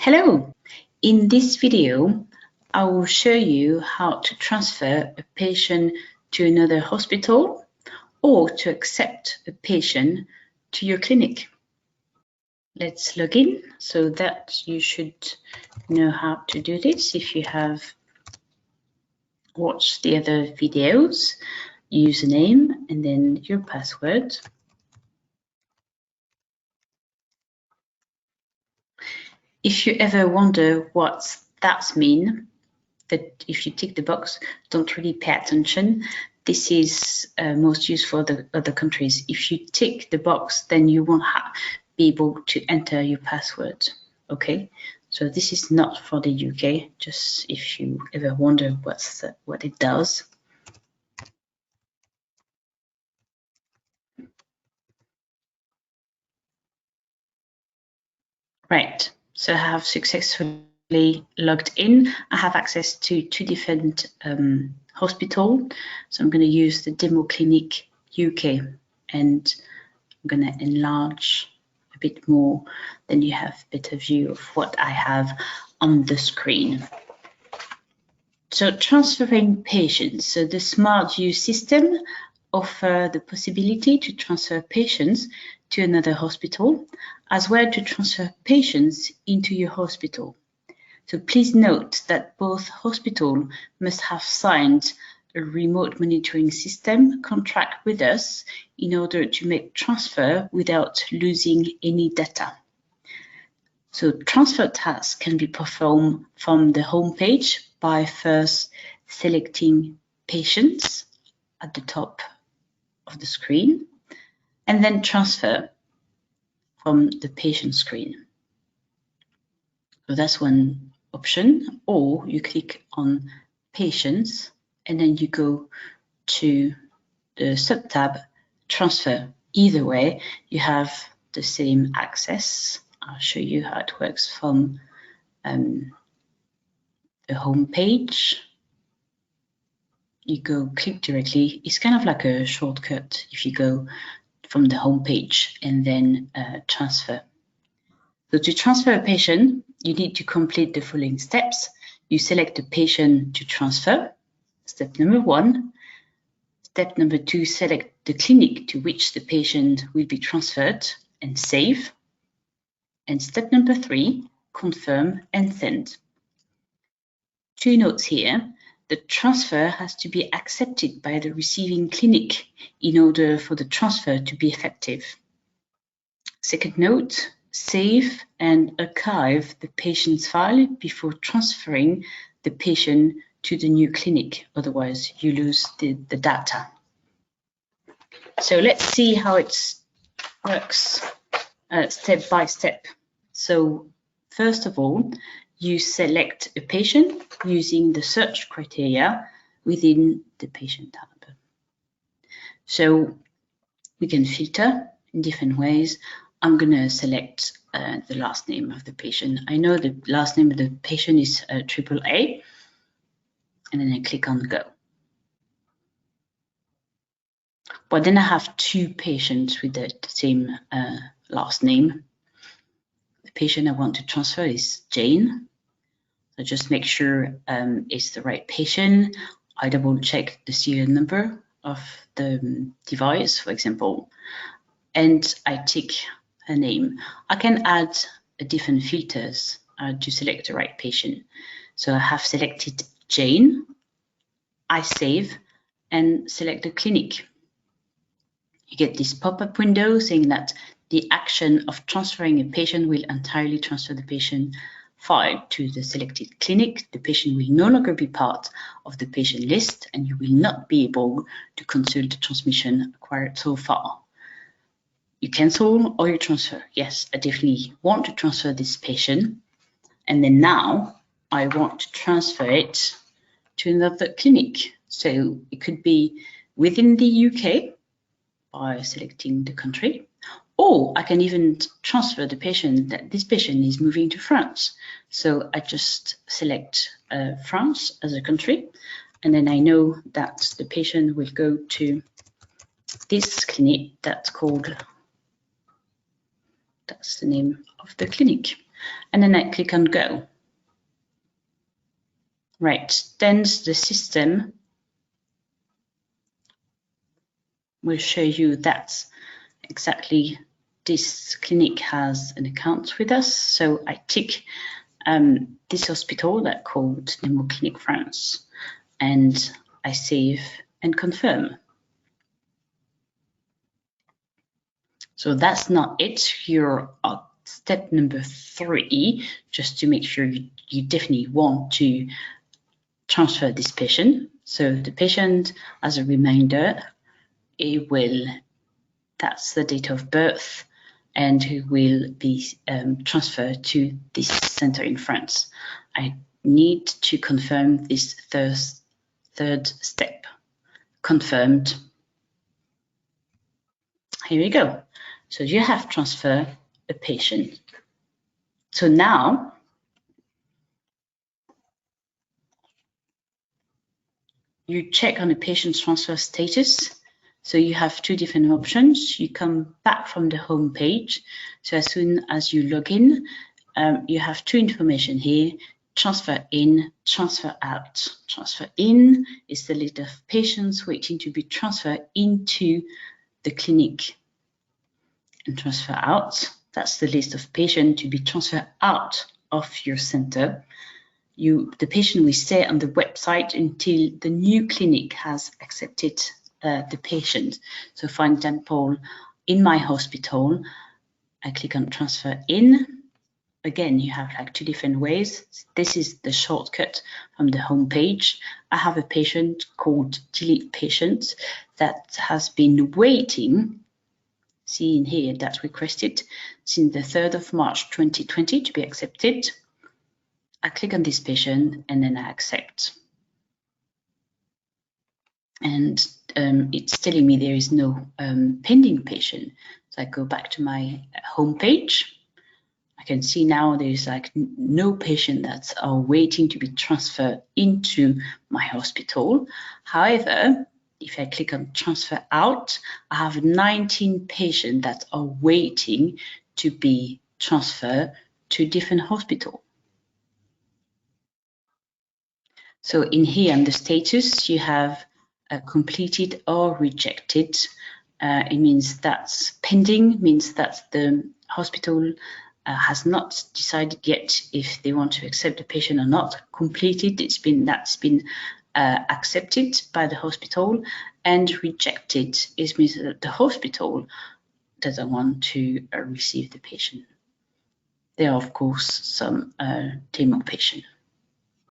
Hello! In this video, I will show you how to transfer a patient to another hospital or to accept a patient to your clinic. Let's log in so that you should know how to do this if you have watched the other videos. Username and then your password. If you ever wonder what that means, that if you tick the box, don't really pay attention. This is most used for the other countries. If you tick the box, then you won't be able to enter your password. Okay, so this is not for the UK, just if you ever wonder what it does. Right, so I have successfully logged in. I have access to two different hospitals. So I'm going to use the demo clinic UK and I'm going to enlarge a bit more, then you have a better view of what I have on the screen. So transferring patients. So the SmartView system offers the possibility to transfer patients to another hospital, as well to transfer patients into your hospital. So please note that both hospitals must have signed a remote monitoring system contract with us in order to make transfer without losing any data. So transfer tasks can be performed from the home page by first selecting patients at the top of the screen and then transfer from the patient screen. So that's one option, or you click on patients and then you go to the sub-tab transfer. Either way, you have the same access. I'll show you how it works from the home page. You go click directly. It's kind of like a shortcut if you go from the home page and then transfer. So to transfer a patient, you need to complete the following steps. You select the patient to transfer, step number 1. Step number 2, select the clinic to which the patient will be transferred and save. And step number 3, confirm and send. 2 notes here. The transfer has to be accepted by the receiving clinic in order for the transfer to be effective. Second note, save and archive the patient's file before transferring the patient to the new clinic, otherwise you lose the data. So let's see how it works step by step. So first of all, you select a patient using the search criteria within the patient tab. So we can filter in different ways. I'm going to select the last name of the patient. I know the last name of the patient is AAA, and then I click on Go. But then I have 2 patients with the same last name. The patient I want to transfer is Jane. So just make sure it's the right patient. I double check the serial number of the device, for example, and I tick her name. I can add different filters to select the right patient. So I have selected Jane. I save and select the clinic. You get this pop-up window saying that the action of transferring a patient will entirely transfer the patient file to the selected clinic. The patient will no longer be part of the patient list and you will not be able to consult the transmission acquired so far. You cancel or you transfer. Yes, I definitely want to transfer this patient. And then now I want to transfer it to another clinic. So it could be within the UK by selecting the country, or I can even transfer the patient that this patient is moving to France. So I just select France as a country, and then I know that the patient will go to this clinic that's the name of the clinic. and then I click on Go. Right, then the system will show you that exactly this clinic has an account with us. So I tick this hospital that called Nemo Clinic France, and I save and confirm. So that's not it. You're at step number 3, just to make sure you definitely want to transfer this patient. So the patient, as a reminder, that's the date of birth, and who will be transferred to this center in France. I need to confirm this third step. Confirmed. Here we go. So you have transferred a patient. So now you check on the patient's transfer status. So you have 2 different options. You come back from the home page. So as soon as you log in, you have 2 information here: transfer in, transfer out. Transfer in is the list of patients waiting to be transferred into the clinic. And transfer out, that's the list of patients to be transferred out of your center. The patient will stay on the website until the new clinic has accepted the patient. So for example, in my hospital, I click on transfer in. Again, you have like 2 different ways. This is the shortcut from the home page. I have a patient called delete patient that has been waiting, see in here, that requested since the 3rd of March 2020 to be accepted. I click on this patient and then I accept. And it's telling me there is no pending patient. So I go back to my home page. I can see now there's like no patient that are waiting to be transferred into my hospital. However, if I click on transfer out, I have 19 patients that are waiting to be transferred to a different hospital. So in here on the status, you have completed or rejected. It means that's pending, means that the hospital has not decided yet if they want to accept the patient or not. Completed, that's been accepted by the hospital, and rejected means that the hospital doesn't want to receive the patient. There are of course some demo patients.